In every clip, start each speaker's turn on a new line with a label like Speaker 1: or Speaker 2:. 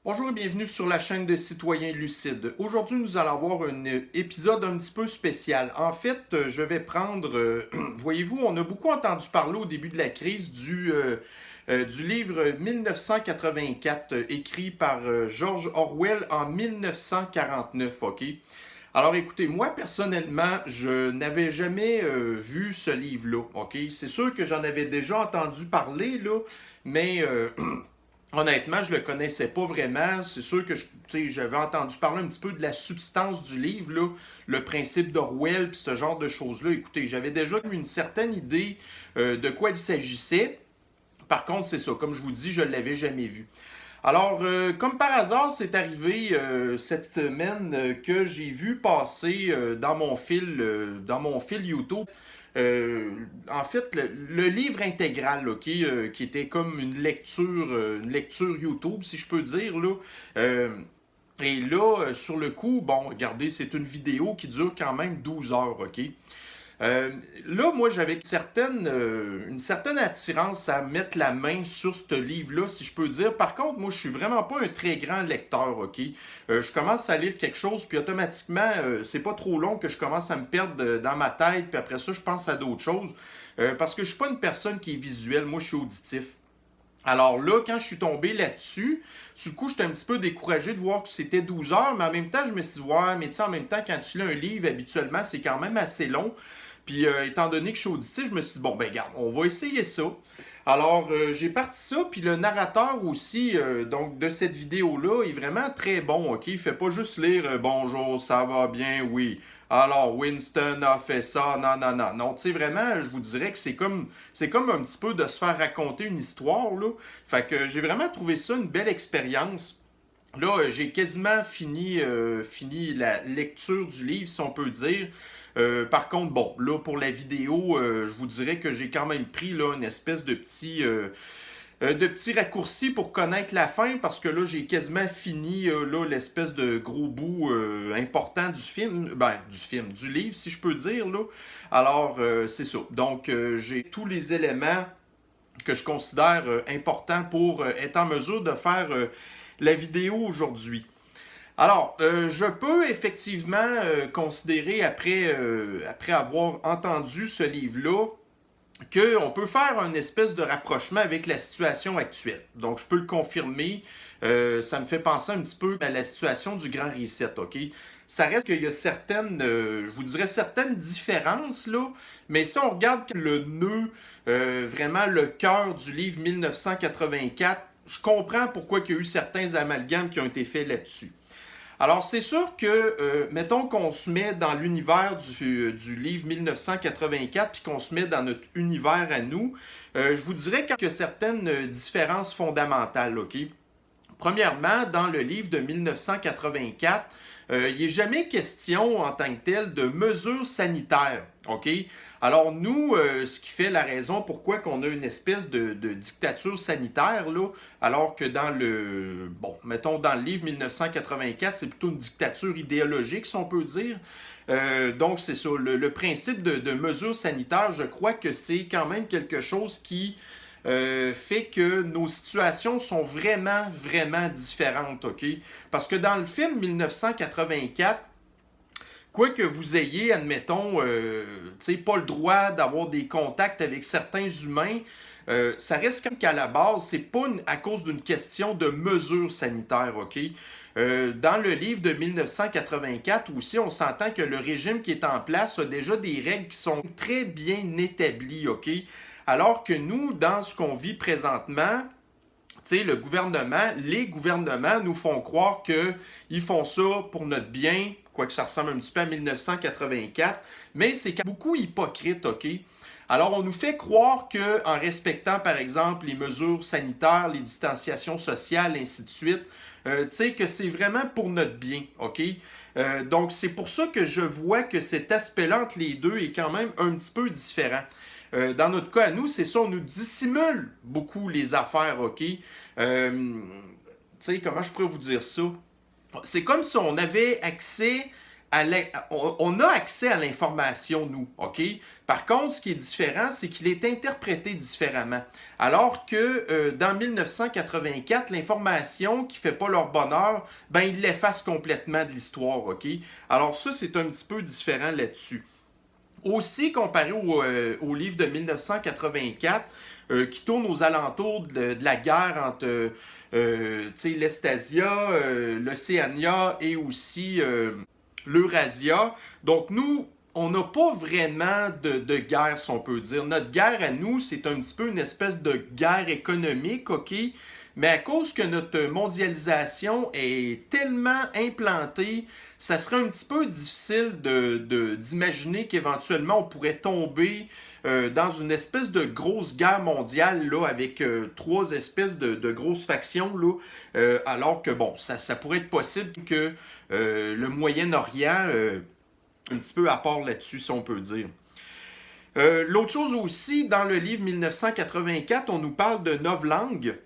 Speaker 1: Bonjour et bienvenue sur la chaîne de Citoyens Lucides. Aujourd'hui, nous allons avoir un épisode un petit peu spécial. En fait, je vais prendre, voyez-vous, on a beaucoup entendu parler au début de la crise du livre 1984, écrit par George Orwell en 1949, ok? Alors écoutez, moi personnellement, je n'avais jamais vu ce livre-là, ok? C'est sûr que j'en avais déjà entendu parler, là, mais honnêtement, je le connaissais pas vraiment. C'est sûr que j'avais entendu parler un petit peu de la substance du livre, là, le principe d'Orwell, puis ce genre de choses-là. Écoutez, j'avais déjà une certaine idée de quoi il s'agissait. Par contre, c'est ça, comme je vous dis, je ne l'avais jamais vu. Alors, comme par hasard, c'est arrivé cette semaine que j'ai vu passer dans mon fil YouTube. En fait, le livre intégral, là, qui était comme une lecture YouTube, si je peux dire, là. Et là, sur le coup, bon, regardez, c'est une vidéo qui dure quand même 12 heures, OK? Euh, Là, moi, j'avais une certaine attirance à mettre la main sur ce livre-là, si je peux dire. Par contre, moi, je suis vraiment pas un très grand lecteur, OK? Je commence à lire quelque chose, puis automatiquement, c'est pas trop long que je commence à me perdre dans ma tête, puis après ça, je pense à d'autres choses. Parce que je suis pas une personne qui est visuelle, moi, je suis auditif. Alors là, quand je suis tombé là-dessus, sur le coup, j'étais un petit peu découragé de voir que c'était 12 heures, mais en même temps, je me suis dit, ouais, mais tu sais, en même temps, quand tu lis un livre, habituellement, c'est quand même assez long. Puis, étant donné que je suis auditif, je me suis dit, bon, ben, regarde, on va essayer ça. Alors, j'ai parti ça, puis le narrateur aussi, donc, de cette vidéo-là, est vraiment très bon, ok? Il fait pas juste lire bonjour, ça va bien, oui. Alors, Winston a fait ça, non, non, non. Non, tu sais, vraiment, je vous dirais que c'est comme un petit peu de se faire raconter une histoire, là. Fait que j'ai vraiment trouvé ça une belle expérience. Là, j'ai quasiment fini la lecture du livre, si on peut dire. Par contre, bon, là, pour la vidéo, je vous dirais que j'ai quand même pris là, une espèce de petit raccourci pour connaître la fin, parce que là, j'ai quasiment fini là, l'espèce de gros bout important du livre, si je peux dire, là. Alors, c'est ça. Donc, j'ai tous les éléments que je considère importants pour être en mesure de faire la vidéo aujourd'hui. Alors, je peux effectivement considérer, après avoir entendu ce livre-là, qu'on peut faire une espèce de rapprochement avec la situation actuelle. Donc, je peux le confirmer. Ça me fait penser un petit peu à la situation du Grand Reset, OK? Ça reste qu'il y a je vous dirais certaines différences, là, mais si on regarde le nœud, vraiment le cœur du livre 1984, je comprends pourquoi il y a eu certains amalgames qui ont été faits là-dessus. Alors, c'est sûr que, mettons qu'on se met dans l'univers du livre 1984, puis qu'on se met dans notre univers à nous, je vous dirais qu'il y a certaines différences fondamentales, OK? Premièrement, dans le livre de 1984, il n'est jamais question en tant que tel de mesures sanitaires. OK? Alors nous, ce qui fait la raison pourquoi qu'on a une espèce de dictature sanitaire, là, alors que mettons dans le livre 1984, c'est plutôt une dictature idéologique, si on peut dire. Donc c'est ça, le principe de mesures sanitaires, je crois que c'est quand même quelque chose qui fait que nos situations sont vraiment, vraiment différentes, OK? Parce que dans le film 1984, quoi que vous ayez, admettons, pas le droit d'avoir des contacts avec certains humains, ça reste comme qu'à la base, c'est pas à cause d'une question de mesures sanitaires, OK? Dans le livre de 1984 aussi, on s'entend que le régime qui est en place a déjà des règles qui sont très bien établies, OK? Alors que nous, dans ce qu'on vit présentement, le gouvernement, les gouvernements nous font croire qu'ils font ça pour notre bien, quoique ça ressemble un petit peu à 1984, mais c'est beaucoup hypocrite, OK? Alors, on nous fait croire qu'en respectant, par exemple, les mesures sanitaires, les distanciations sociales, ainsi de suite, que c'est vraiment pour notre bien, OK? Donc, c'est pour ça que je vois que cet aspect-là entre les deux est quand même un petit peu différent. Dans notre cas à nous, c'est ça, on nous dissimule beaucoup les affaires, OK? Comment je pourrais vous dire ça? C'est comme si on avait accès on a accès à l'information, nous, OK? Par contre, ce qui est différent, c'est qu'il est interprété différemment. Alors que dans 1984, l'information qui ne fait pas leur bonheur, ben, ils l'effacent complètement de l'histoire, OK? Alors ça, c'est un petit peu différent là-dessus. Aussi, comparé au livre de 1984, qui tourne aux alentours de la guerre entre l'Estasia, l'Océania et aussi l'Eurasia. Donc nous, on n'a pas vraiment de guerre, si on peut dire. Notre guerre à nous, c'est un petit peu une espèce de guerre économique, OK? Mais à cause que notre mondialisation est tellement implantée, ça serait un petit peu difficile d'imaginer qu'éventuellement on pourrait tomber dans une espèce de grosse guerre mondiale là, avec trois espèces de grosses factions, là, alors que bon, ça pourrait être possible que le Moyen-Orient, un petit peu à part là-dessus, si on peut dire. L'autre chose aussi, dans le livre 1984, on nous parle de novlangue.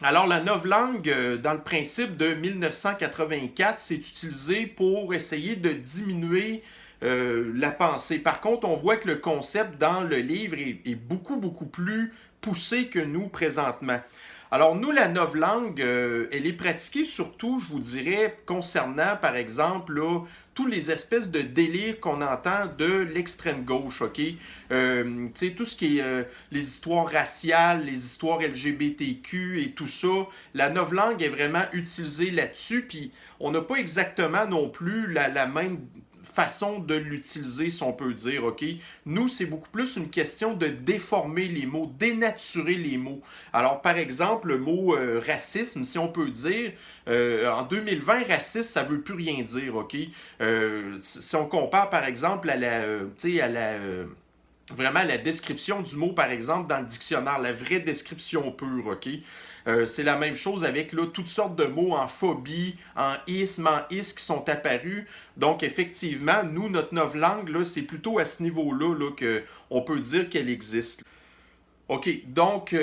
Speaker 1: Alors, la novlangue, dans le principe de 1984, c'est utilisé pour essayer de diminuer la pensée. Par contre, on voit que le concept dans le livre est beaucoup, beaucoup plus poussé que nous présentement. Alors, nous, la novlangue, elle est pratiquée surtout, je vous dirais, concernant, par exemple, là, tous les espèces de délires qu'on entend de l'extrême gauche, OK? Tu sais, tout ce qui est les histoires raciales, les histoires LGBTQ et tout ça, la novlangue est vraiment utilisée là-dessus, puis on n'a pas exactement non plus la même façon de l'utiliser, si on peut dire, OK? Nous, c'est beaucoup plus une question de déformer les mots, dénaturer les mots. Alors, par exemple, le mot racisme, si on peut dire, en 2020, raciste, ça veut plus rien dire, OK? Si on compare, par exemple, à vraiment la description du mot, par exemple, dans le dictionnaire, la vraie description pure, OK? C'est la même chose avec là, toutes sortes de mots en phobie, en isme, en is qui sont apparus. Donc, effectivement, nous, notre novlangue, là, c'est plutôt à ce niveau-là là, qu'on peut dire qu'elle existe. OK, donc,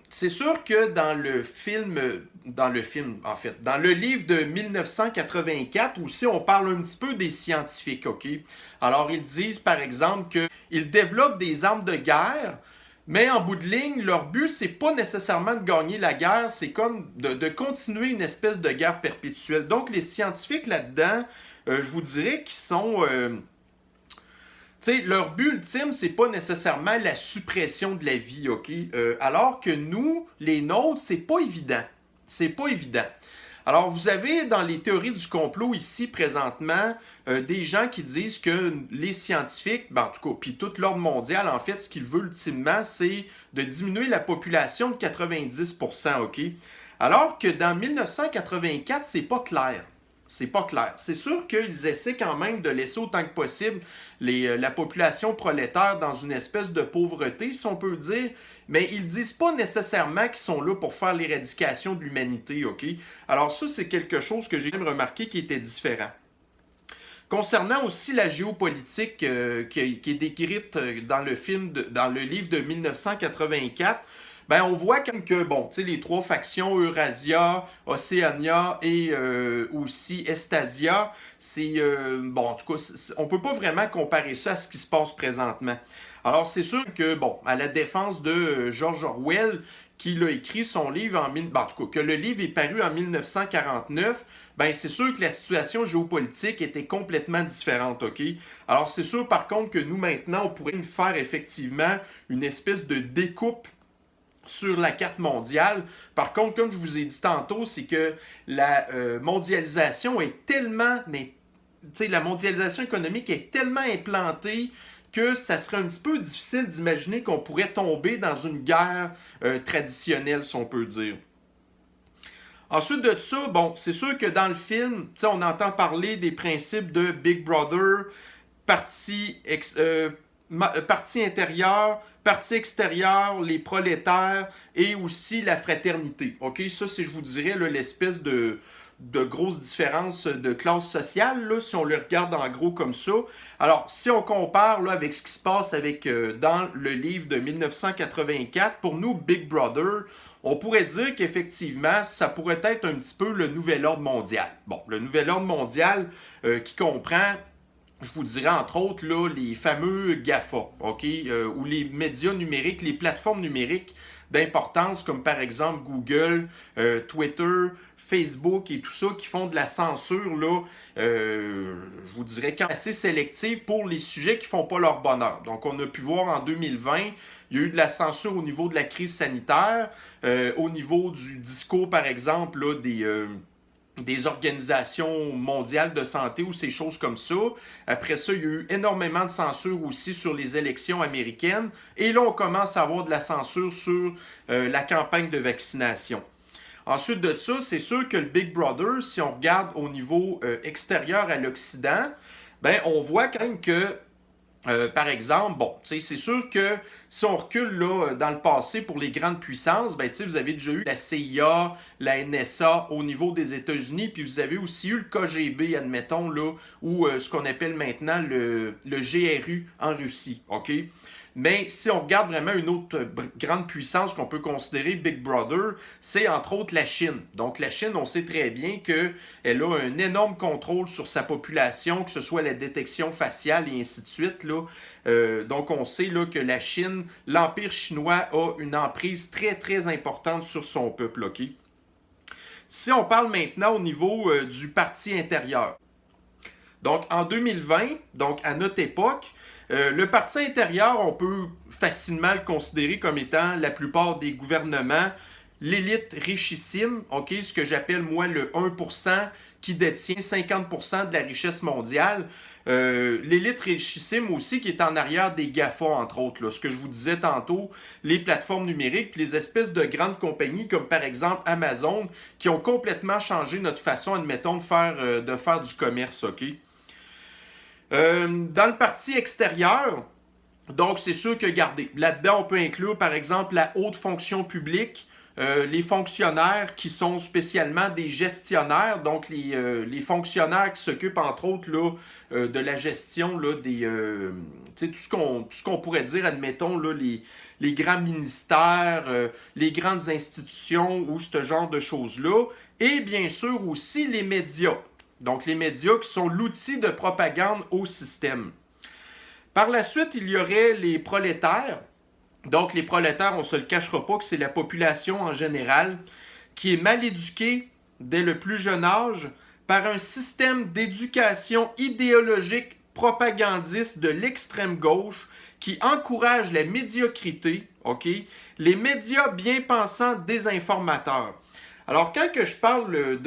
Speaker 1: c'est sûr que dans le film, en fait, dans le livre de 1984 aussi, on parle un petit peu des scientifiques, OK? Alors, ils disent, par exemple, qu'ils développent des armes de guerre, mais en bout de ligne, leur but, c'est pas nécessairement de gagner la guerre, c'est comme de continuer une espèce de guerre perpétuelle. Donc, les scientifiques là-dedans, je vous dirais qu'ils sont... leur but ultime, c'est pas nécessairement la suppression de la vie, OK? Alors que nous, les nôtres, c'est pas évident. C'est pas évident. Alors, vous avez dans les théories du complot ici, présentement, des gens qui disent que les scientifiques, ben, en tout cas, puis tout l'ordre mondial, en fait, ce qu'ils veulent ultimement, c'est de diminuer la population de 90%, OK? Alors que dans 1984, c'est pas clair. C'est pas clair. C'est sûr qu'ils essaient quand même de laisser autant que possible la population prolétaire dans une espèce de pauvreté, si on peut dire, mais ils disent pas nécessairement qu'ils sont là pour faire l'éradication de l'humanité, OK? Alors ça, c'est quelque chose que j'ai même remarqué qui était différent. Concernant aussi la géopolitique qui est décrite dans dans le livre de 1984, ben on voit comme que, bon, tu sais, les trois factions, Eurasia, Océania et aussi Estasia, c'est, bon, en tout cas, on peut pas vraiment comparer ça à ce qui se passe présentement. Alors, c'est sûr que, bon, à la défense de George Orwell, qui a écrit son livre en tout cas, que le livre est paru en 1949, ben c'est sûr que la situation géopolitique était complètement différente, OK? Alors, c'est sûr, par contre, que nous, maintenant, on pourrait faire effectivement une espèce de découpe sur la carte mondiale. Par contre, comme je vous ai dit tantôt, c'est que la mondialisation est tellement, mais la mondialisation économique est tellement implantée que ça serait un petit peu difficile d'imaginer qu'on pourrait tomber dans une guerre traditionnelle, si on peut dire. Ensuite de ça, bon, c'est sûr que dans le film, on entend parler des principes de Big Brother, partie intérieure, partie extérieure, les prolétaires et aussi la fraternité. OK? Ça, c'est, je vous dirais, là, l'espèce de grosses différences de classe sociale, là, si on le regarde en gros comme ça. Alors, si on compare là, avec ce qui se passe dans le livre de 1984, pour nous, Big Brother, on pourrait dire qu'effectivement, ça pourrait être un petit peu le nouvel ordre mondial. Bon, le nouvel ordre mondial qui comprend, je vous dirais entre autres, là, les fameux GAFA, OK? Ou les médias numériques, les plateformes numériques d'importance, comme par exemple Google, Twitter, Facebook et tout ça, qui font de la censure, là, je vous dirais, quand assez sélective pour les sujets qui ne font pas leur bonheur. Donc, on a pu voir en 2020, il y a eu de la censure au niveau de la crise sanitaire, au niveau du discours, par exemple, là, des organisations mondiales de santé ou ces choses comme ça. Après ça, il y a eu énormément de censure aussi sur les élections américaines. Et là, on commence à avoir de la censure sur la campagne de vaccination. Ensuite de ça, c'est sûr que le Big Brother, si on regarde au niveau extérieur à l'Occident, ben, on voit quand même que par exemple, bon, c'est sûr que si on recule là, dans le passé pour les grandes puissances, ben, vous avez déjà eu la CIA, la NSA au niveau des États-Unis, puis vous avez aussi eu le KGB, admettons, là, ou ce qu'on appelle maintenant le GRU en Russie, OK? Mais si on regarde vraiment une autre grande puissance qu'on peut considérer Big Brother, c'est entre autres la Chine. Donc la Chine, on sait très bien qu'elle a un énorme contrôle sur sa population, que ce soit la détection faciale et ainsi de suite. Là. Donc on sait là, que la Chine, l'Empire chinois a une emprise très très importante sur son peuple. Okay? Si on parle maintenant au niveau du parti intérieur. Donc en 2020, donc à notre époque, le parti intérieur, on peut facilement le considérer comme étant la plupart des gouvernements, l'élite richissime, ok, ce que j'appelle moi le 1% qui détient 50% de la richesse mondiale. L'élite richissime aussi qui est en arrière des GAFA, entre autres, là, ce que je vous disais tantôt, les plateformes numériques, puis les espèces de grandes compagnies comme par exemple Amazon, qui ont complètement changé notre façon, admettons, de faire du commerce, ok? Dans le parti extérieur, donc c'est sûr que, regardez, là-dedans on peut inclure par exemple la haute fonction publique, les fonctionnaires qui sont spécialement des gestionnaires, donc les fonctionnaires qui s'occupent entre autres là, de la gestion là, tout ce qu'on pourrait dire, admettons, là, les grands ministères, les grandes institutions ou ce genre de choses-là, et bien sûr aussi les médias. Donc, les médias qui sont l'outil de propagande au système. Par la suite, il y aurait les prolétaires. Donc, les prolétaires, on ne se le cachera pas que c'est la population en général qui est mal éduquée dès le plus jeune âge par un système d'éducation idéologique propagandiste de l'extrême gauche qui encourage la médiocrité, ok? Les médias bien pensants désinformateurs. Alors, quand que je parle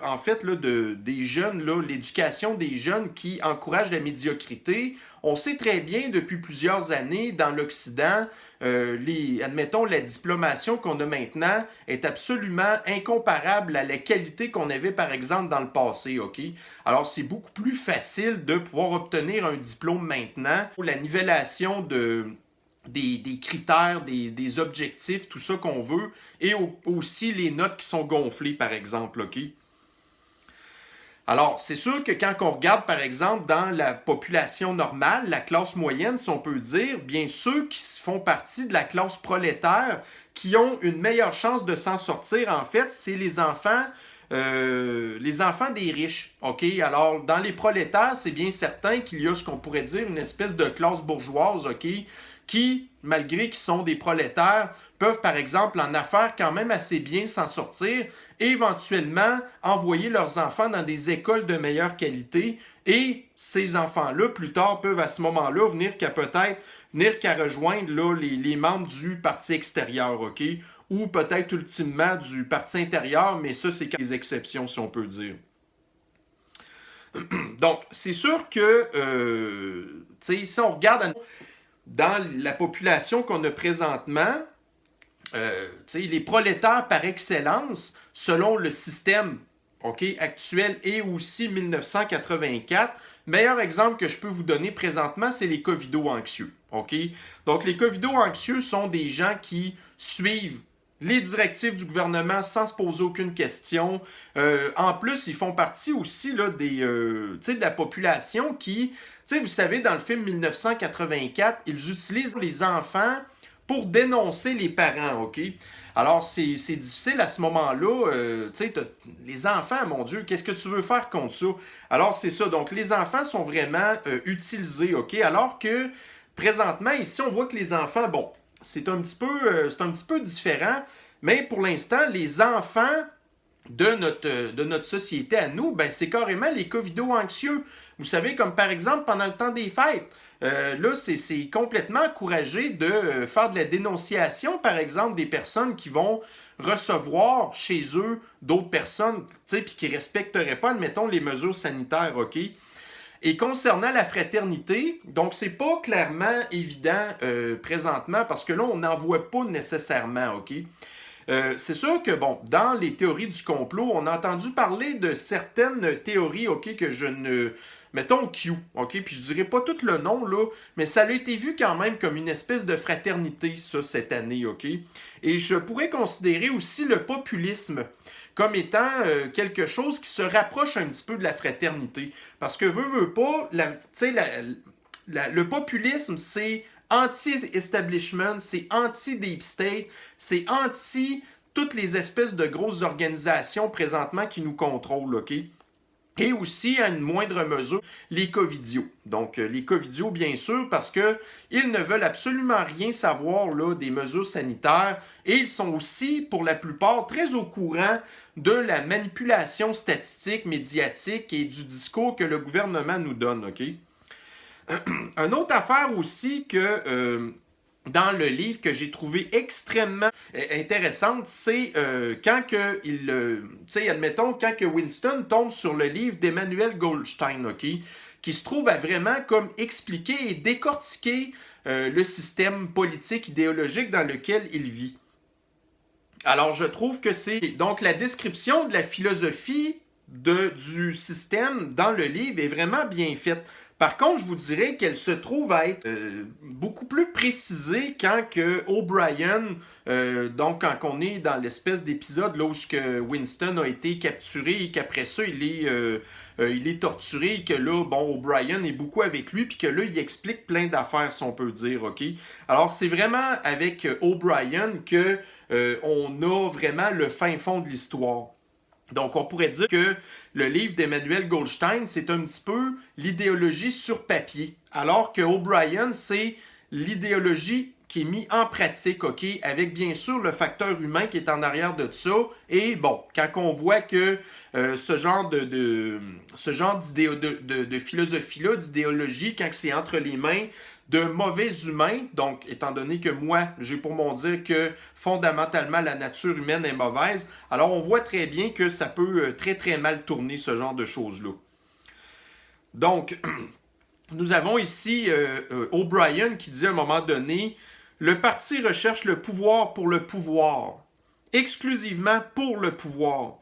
Speaker 1: en fait, là, des jeunes, là, l'éducation des jeunes qui encourage la médiocrité, on sait très bien depuis plusieurs années dans l'Occident, admettons, la diplomation qu'on a maintenant est absolument incomparable à la qualité qu'on avait, par exemple, dans le passé, OK? Alors, c'est beaucoup plus facile de pouvoir obtenir un diplôme maintenant. La nivellation des critères, des objectifs, tout ça qu'on veut, et aussi les notes qui sont gonflées, par exemple, OK? Alors, c'est sûr que quand on regarde, par exemple, dans la population normale, la classe moyenne, si on peut dire, bien ceux qui font partie de la classe prolétaire, qui ont une meilleure chance de s'en sortir, en fait, c'est les enfants des riches. OK? Alors, dans les prolétaires, c'est bien certain qu'il y a ce qu'on pourrait dire une espèce de classe bourgeoise, OK? Qui, malgré qu'ils sont des prolétaires, peuvent, par exemple, en affaires quand même assez bien s'en sortir et éventuellement envoyer leurs enfants dans des écoles de meilleure qualité. Et ces enfants-là, plus tard, peuvent à ce moment-là venir qu'à rejoindre là, les membres du parti extérieur, OK? Ou peut-être ultimement du parti intérieur, mais ça, c'est des exceptions, si on peut dire. Donc, c'est sûr que, si on regarde dans la population qu'on a présentement, les prolétaires par excellence, selon le système actuel et aussi 1984, meilleur exemple que je peux vous donner présentement, c'est les covido-anxieux. OK? Donc, les covido-anxieux sont des gens qui suivent les directives du gouvernement sans se poser aucune question. En plus, ils font partie aussi là, de la population qui, vous savez, dans le film 1984, ils utilisent les enfants pour dénoncer les parents, OK? Alors, c'est difficile à ce moment-là. Les enfants, mon Dieu, qu'est-ce que tu veux faire contre ça? Alors, c'est ça. Donc, les enfants sont vraiment utilisés, OK? Alors que, présentement, ici, on voit que les enfants, bon, c'est un petit peu différent, mais pour l'instant, les enfants de notre société à nous, ben, c'est carrément les covido-anxieux. Vous savez, comme par exemple pendant le temps des fêtes. Là, c'est complètement encouragé de faire de la dénonciation, par exemple, des personnes qui vont recevoir chez eux d'autres personnes, puis qui ne respecteraient pas, admettons, les mesures sanitaires, OK? Et concernant la fraternité, donc c'est pas clairement évident présentement, parce que là, on n'en voit pas nécessairement, OK? C'est sûr que, bon, dans les théories du complot, on a entendu parler de certaines théories, OK, que je ne... Mettons Q, OK, puis je dirais pas tout le nom, là, mais ça a été vu quand même comme une espèce de fraternité, ça, cette année, OK? Et je pourrais considérer aussi le populisme comme étant quelque chose qui se rapproche un petit peu de la fraternité. Parce que, veut pas, le populisme, c'est anti-establishment, c'est anti-deep state, c'est anti toutes les espèces de grosses organisations présentement qui nous contrôlent, OK? Et aussi, à une moindre mesure, les covidios. Donc, les covidios, bien sûr, parce qu'ils ne veulent absolument rien savoir là, des mesures sanitaires et ils sont aussi, pour la plupart, très au courant de la manipulation statistique, médiatique et du discours que le gouvernement nous donne, OK? Une autre affaire aussi que dans le livre que j'ai trouvé extrêmement intéressante, c'est quand que admettons, quand que Winston tombe sur le livre d'Emmanuel Goldstein, OK, qui se trouve à vraiment comme expliquer et décortiquer le système politique idéologique dans lequel il vit. Alors, je trouve que c'est... Donc, la description de la philosophie du système dans le livre est vraiment bien faite. Par contre, je vous dirais qu'elle se trouve à être beaucoup plus précisée quand que O'Brien, donc quand on est dans l'espèce d'épisode là où Winston a été capturé et qu'après ça, il est torturé et que là, bon, O'Brien est beaucoup avec lui puis que là, il explique plein d'affaires, si on peut dire, OK? Alors, c'est vraiment avec O'Brien que on a vraiment le fin fond de l'histoire. Donc, on pourrait dire que le livre d'Emmanuel Goldstein, c'est un petit peu l'idéologie sur papier, alors que O'Brien, c'est l'idéologie qui est mise en pratique, OK, avec bien sûr le facteur humain qui est en arrière de ça. Et bon, quand on voit que ce genre de philosophie-là, d'idéologie, quand c'est entre les mains de mauvais humains, donc étant donné que moi, j'ai pour mon dire que fondamentalement la nature humaine est mauvaise, alors on voit très bien que ça peut très très mal tourner ce genre de choses-là. Donc, nous avons ici O'Brien qui dit à un moment donné, le parti recherche le pouvoir pour le pouvoir, exclusivement pour le pouvoir.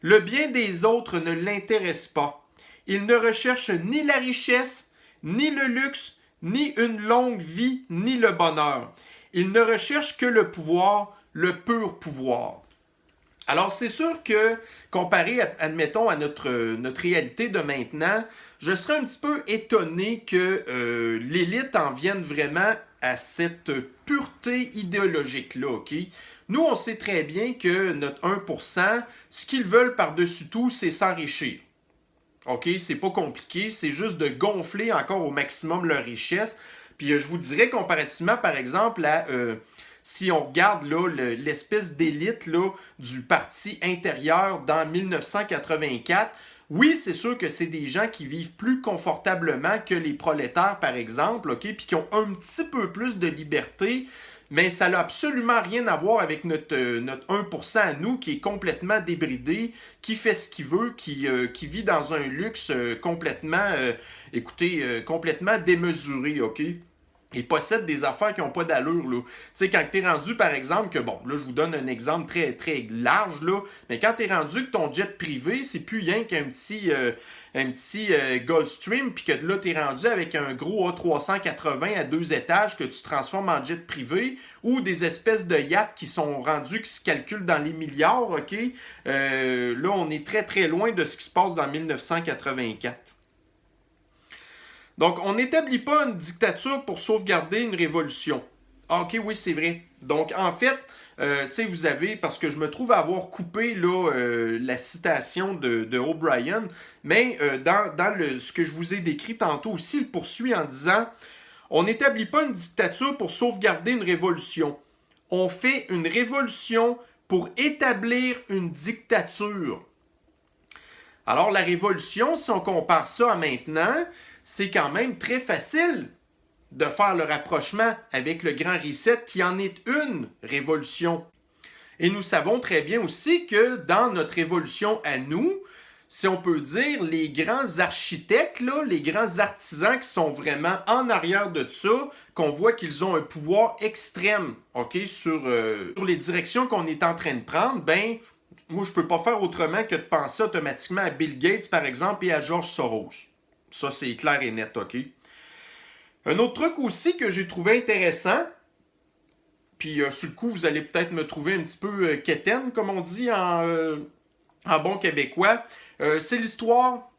Speaker 1: Le bien des autres ne l'intéresse pas. Il ne recherche ni la richesse, ni le luxe, ni une longue vie, ni le bonheur. Il ne recherche que le pouvoir, le pur pouvoir. Alors, c'est sûr que, comparé, admettons, à notre réalité de maintenant, je serais un petit peu étonné que l'élite en vienne vraiment à cette pureté idéologique-là, OK? Nous, on sait très bien que notre 1%, ce qu'ils veulent par-dessus tout, c'est s'enrichir. OK, c'est pas compliqué, c'est juste de gonfler encore au maximum leur richesse. Puis je vous dirais comparativement, par exemple, à si on regarde là, l'espèce d'élite là, du parti intérieur dans 1984, oui, c'est sûr que c'est des gens qui vivent plus confortablement que les prolétaires, par exemple, OK, puis qui ont un petit peu plus de liberté, mais ça n'a absolument rien à voir avec notre 1% à nous qui est complètement débridé, qui fait ce qu'il veut, qui vit dans un luxe complètement, complètement démesuré, OK? et possède des affaires qui n'ont pas d'allure, là. Tu sais, quand t'es rendu, par exemple, que, bon, là, je vous donne un exemple très, très large, là, mais quand t'es rendu que ton jet privé, c'est plus rien qu'un petit Gulfstream, puis que là, t'es rendu avec un gros A380 à 2 étages que tu transformes en jet privé, ou des espèces de yachts qui sont rendus, qui se calculent dans les milliards, OK? Là, on est très, très loin de ce qui se passe dans 1984. Donc, on n'établit pas une dictature pour sauvegarder une révolution. Ah, ok, oui, c'est vrai. Donc, en fait, tu sais, vous avez, parce que je me trouve avoir coupé là, la citation de O'Brien, mais ce que je vous ai décrit tantôt aussi, il poursuit en disant on n'établit pas une dictature pour sauvegarder une révolution. On fait une révolution pour établir une dictature. Alors, la révolution, si on compare ça à maintenant, c'est quand même très facile de faire le rapprochement avec le Grand Reset qui en est une révolution. Et nous savons très bien aussi que dans notre révolution à nous, si on peut dire, les grands architectes, là, les grands artisans qui sont vraiment en arrière de ça, qu'on voit qu'ils ont un pouvoir extrême, OK, sur les directions qu'on est en train de prendre, ben, moi, je peux pas faire autrement que de penser automatiquement à Bill Gates, par exemple, et à George Soros. Ça, c'est clair et net, OK? Un autre truc aussi que j'ai trouvé intéressant, puis sur le coup, vous allez peut-être me trouver un petit peu quétaine, comme on dit en bon québécois, c'est l'histoire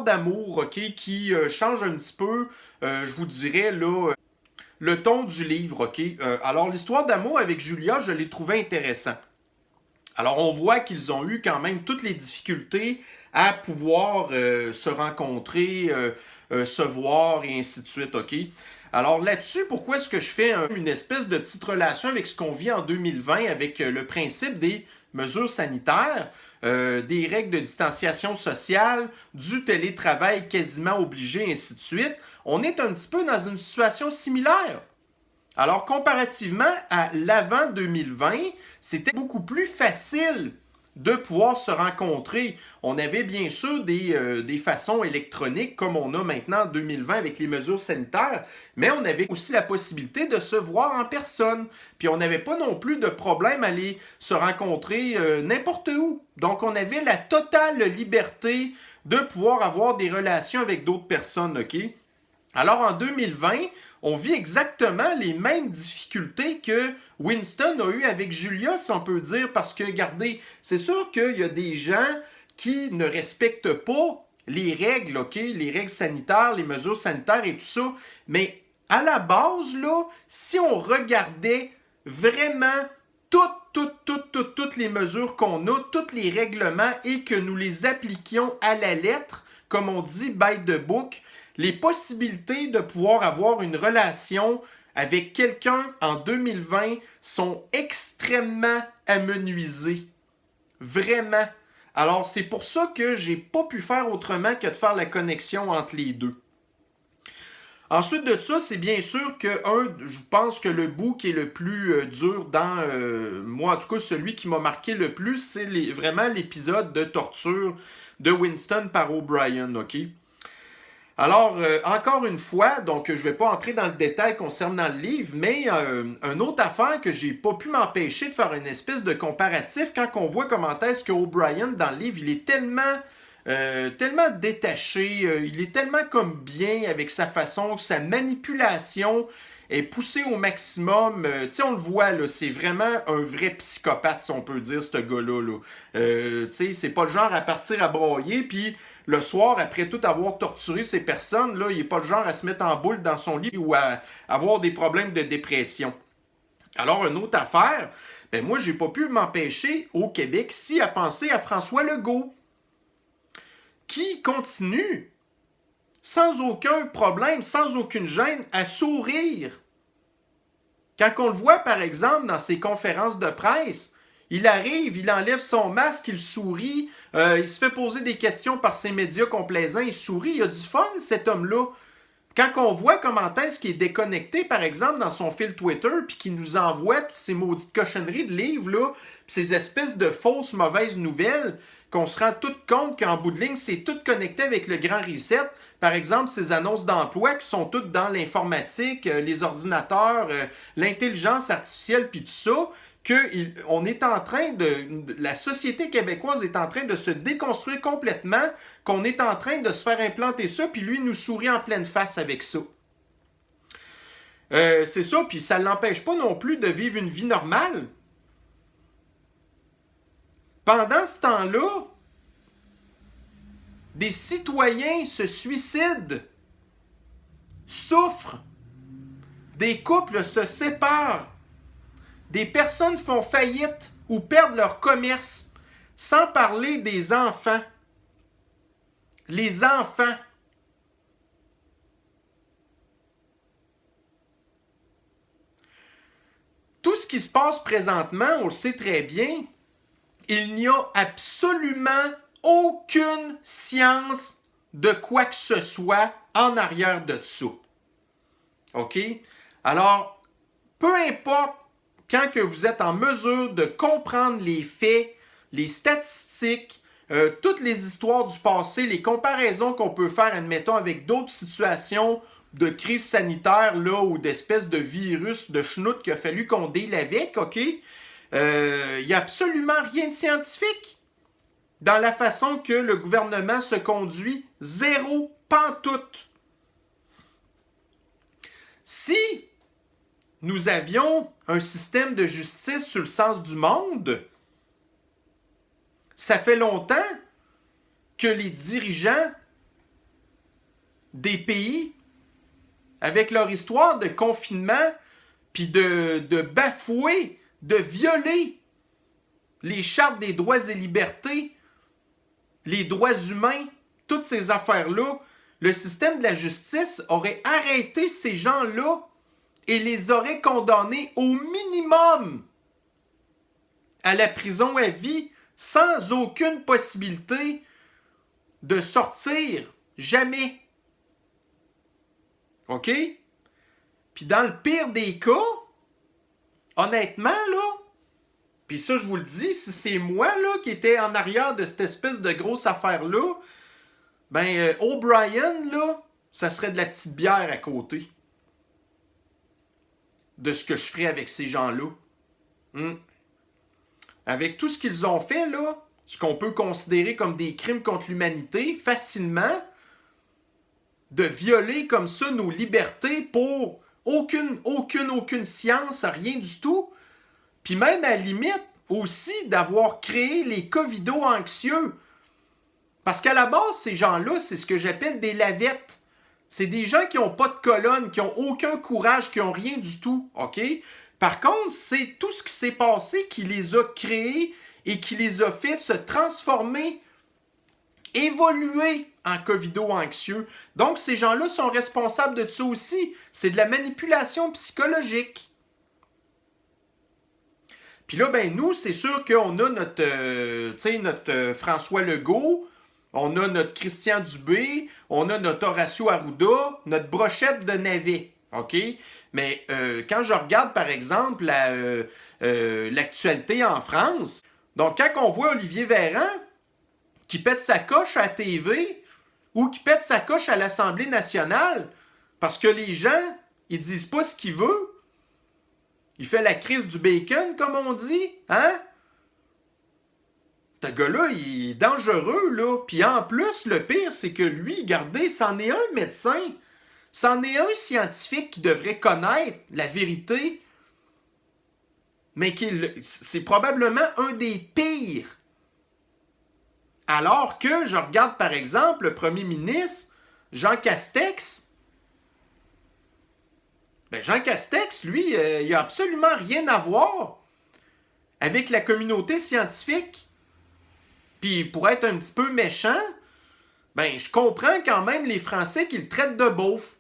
Speaker 1: d'amour, OK, qui change un petit peu, je vous dirais, là, le ton du livre, OK? Alors, l'histoire d'amour avec Julia, je l'ai trouvé intéressant. Alors, on voit qu'ils ont eu quand même toutes les difficultés à pouvoir se rencontrer, se voir et ainsi de suite, OK? Alors là-dessus, pourquoi est-ce que je fais une espèce de petite relation avec ce qu'on vit en 2020 avec le principe des mesures sanitaires, des règles de distanciation sociale, du télétravail quasiment obligé, et ainsi de suite? On est un petit peu dans une situation similaire. Alors, comparativement à l'avant 2020, c'était beaucoup plus facile de pouvoir se rencontrer. On avait bien sûr des façons électroniques comme on a maintenant en 2020 avec les mesures sanitaires, mais on avait aussi la possibilité de se voir en personne. Puis on n'avait pas non plus de problème à aller se rencontrer n'importe où. Donc on avait la totale liberté de pouvoir avoir des relations avec d'autres personnes, OK? Alors en 2020, on vit exactement les mêmes difficultés que Winston a eu avec Julia, si on peut dire, parce que, regardez, c'est sûr qu'il y a des gens qui ne respectent pas les règles, OK, les règles sanitaires, les mesures sanitaires et tout ça, mais à la base, là, si on regardait vraiment toutes les mesures qu'on a, tous les règlements et que nous les appliquions à la lettre, comme on dit, by the book, les possibilités de pouvoir avoir une relation avec quelqu'un en 2020 sont extrêmement amenuisées. Vraiment. Alors, c'est pour ça que j'ai pas pu faire autrement que de faire la connexion entre les deux. Ensuite de ça, c'est bien sûr que, je pense que le bout qui est le plus dur dans, moi en tout cas, celui qui m'a marqué le plus, c'est vraiment l'épisode de torture de Winston par O'Brien, OK? Alors, encore une fois, donc je ne vais pas entrer dans le détail concernant le livre, mais une autre affaire que j'ai pas pu m'empêcher de faire une espèce de comparatif quand on voit comment est-ce que O'Brien, dans le livre, il est tellement détaché, il est tellement comme bien avec sa façon, sa manipulation est poussée au maximum. Tu sais, on le voit, là, c'est vraiment un vrai psychopathe, si on peut dire, ce gars-là. Là. Tu sais, c'est pas le genre à partir à broyer, puis le soir, après tout avoir torturé ces personnes, là, il n'est pas le genre à se mettre en boule dans son lit ou à avoir des problèmes de dépression. Alors, une autre affaire, ben moi, j'ai pas pu m'empêcher au Québec ici à penser à François Legault, qui continue, sans aucun problème, sans aucune gêne, à sourire. Quand on le voit, par exemple, dans ses conférences de presse, il arrive, il enlève son masque, il sourit, il se fait poser des questions par ses médias complaisants, il sourit, il a du fun, cet homme-là. Quand on voit comment est-ce qu'il est déconnecté, par exemple, dans son fil Twitter, puis qu'il nous envoie toutes ces maudites cochonneries de livres, là, puis ces espèces de fausses mauvaises nouvelles, qu'on se rend tout compte qu'en bout de ligne, c'est tout connecté avec le grand reset. Par exemple, ces annonces d'emploi qui sont toutes dans l'informatique, les ordinateurs, l'intelligence artificielle, puis tout ça, on est en train la société québécoise est en train de se déconstruire complètement, qu'on est en train de se faire implanter ça, puis lui nous sourit en pleine face avec ça. C'est ça, puis ça ne l'empêche pas non plus de vivre une vie normale. Pendant ce temps-là, des citoyens se suicident, souffrent, des couples se séparent, des personnes font faillite ou perdent leur commerce, sans parler des enfants. Les enfants. Tout ce qui se passe présentement, on le sait très bien, il n'y a absolument aucune science de quoi que ce soit en arrière de ça. OK? Alors, peu importe quand que vous êtes en mesure de comprendre les faits, les statistiques, toutes les histoires du passé, les comparaisons qu'on peut faire, admettons, avec d'autres situations de crise sanitaire là, ou d'espèces de virus, de schnout qu'il a fallu qu'on deal avec, OK? Il n'y a absolument rien de scientifique dans la façon que le gouvernement se conduit. Zéro pantoute. Si nous avions un système de justice sur le sens du monde, ça fait longtemps que les dirigeants des pays, avec leur histoire de confinement, puis de bafouer, de violer les chartes des droits et libertés, les droits humains, toutes ces affaires-là, le système de la justice aurait arrêté ces gens-là et les aurait condamnés au minimum à la prison à vie, sans aucune possibilité de sortir. Jamais. OK? Puis dans le pire des cas, honnêtement, là, puis ça, je vous le dis, si c'est moi là, qui était en arrière de cette espèce de grosse affaire-là, ben, O'Brien, là, ça serait de la petite bière à côté de ce que je ferais avec ces gens-là. Avec tout ce qu'ils ont fait, là, ce qu'on peut considérer comme des crimes contre l'humanité, facilement, de violer comme ça nos libertés pour aucune science, rien du tout. Puis même à la limite aussi d'avoir créé les covido-anxieux. Parce qu'à la base, ces gens-là, c'est ce que j'appelle des lavettes. C'est des gens qui n'ont pas de colonne, qui n'ont aucun courage, qui n'ont rien du tout. OK? Par contre, c'est tout ce qui s'est passé qui les a créés et qui les a fait se transformer, évoluer en covido-anxieux. Donc, ces gens-là sont responsables de ça aussi. C'est de la manipulation psychologique. Puis là, ben nous, c'est sûr qu'on a notre François Legault, on a notre Christian Dubé, on a notre Horacio Arruda, notre brochette de navet, OK? Mais quand je regarde, par exemple, l'actualité en France, donc quand on voit Olivier Véran qui pète sa coche à la TV ou qui pète sa coche à l'Assemblée nationale parce que les gens, ils disent pas ce qu'ils veulent, il fait la crise du bacon, comme on dit, hein? Ce gars-là, il est dangereux, là. Puis en plus, le pire, c'est que lui, regardez, c'en est un médecin. C'en est un scientifique qui devrait connaître la vérité, mais c'est probablement un des pires. Alors que je regarde, par exemple, le premier ministre, Jean Castex. Ben Jean Castex, lui, il n'a absolument rien à voir avec la communauté scientifique. Puis pour être un petit peu méchant, ben je comprends quand même les Français qui le traitent de beauf.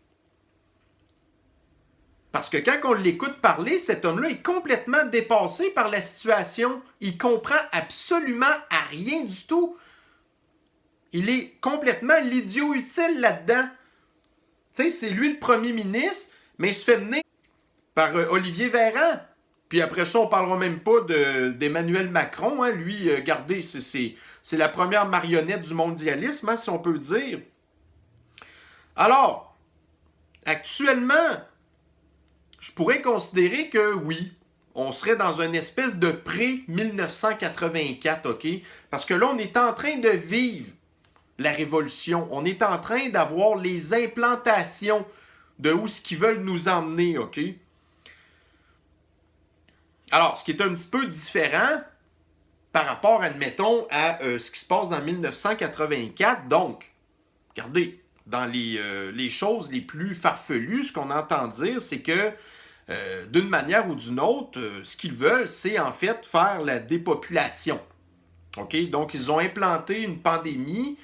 Speaker 1: Parce que quand on l'écoute parler, cet homme-là est complètement dépassé par la situation. Il comprend absolument à rien du tout. Il est complètement l'idiot utile là-dedans. Tu sais, c'est lui le premier ministre, mais il se fait mener par Olivier Véran. Puis après ça, on ne parlera même pas d'Emmanuel Macron. Hein. Lui, regardez, c'est la première marionnette du mondialisme, hein, si on peut dire. Alors, actuellement, je pourrais considérer que oui, on serait dans une espèce de pré-1984, OK? Parce que là, on est en train de vivre la révolution. On est en train d'avoir les implantations de où ce qu'ils veulent nous emmener, OK? Alors, ce qui est un petit peu différent par rapport, admettons, à ce qui se passe dans 1984. Donc, regardez, dans les choses les plus farfelues, ce qu'on entend dire, c'est que d'une manière ou d'une autre, ce qu'ils veulent, c'est en fait faire la dépopulation. OK? Donc, ils ont implanté une pandémie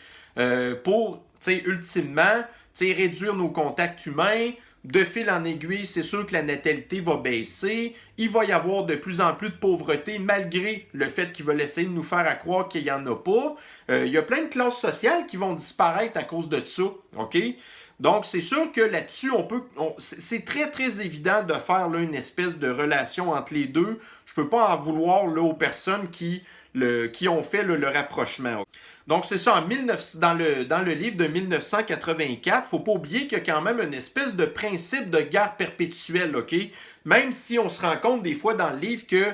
Speaker 1: pour, ultimement, réduire nos contacts humains. De fil en aiguille, c'est sûr que la natalité va baisser. Il va y avoir de plus en plus de pauvreté, malgré le fait qu'ils veulent essayer de nous faire croire qu'il n'y en a pas. Il y a plein de classes sociales qui vont disparaître à cause de ça. OK? Donc, c'est sûr que là-dessus, c'est très, très évident de faire là, une espèce de relation entre les deux. Je ne peux pas en vouloir là, aux personnes qui ont fait là, le rapprochement. Donc, c'est ça, dans le livre de 1984, il ne faut pas oublier qu'il y a quand même une espèce de principe de guerre perpétuelle, OK? Même si on se rend compte des fois dans le livre que,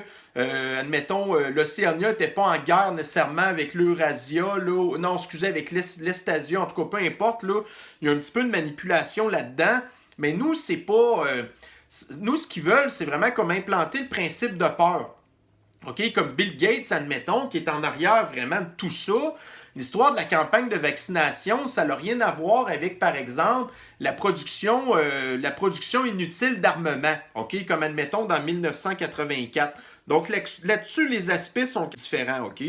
Speaker 1: admettons, l'Océania n'était pas en guerre nécessairement avec l'Eurasia, non, excusez, avec l'Estasia, en tout cas, peu importe, là, il y a un petit peu de manipulation là-dedans, mais nous, c'est pas... nous, ce qu'ils veulent, c'est vraiment comme implanter le principe de peur. OK? Comme Bill Gates, admettons, qui est en arrière vraiment de tout ça. L'histoire de la campagne de vaccination, ça n'a rien à voir avec, par exemple, la production inutile d'armement, OK? Comme, admettons, dans 1984. Donc, là-dessus, les aspects sont différents, OK?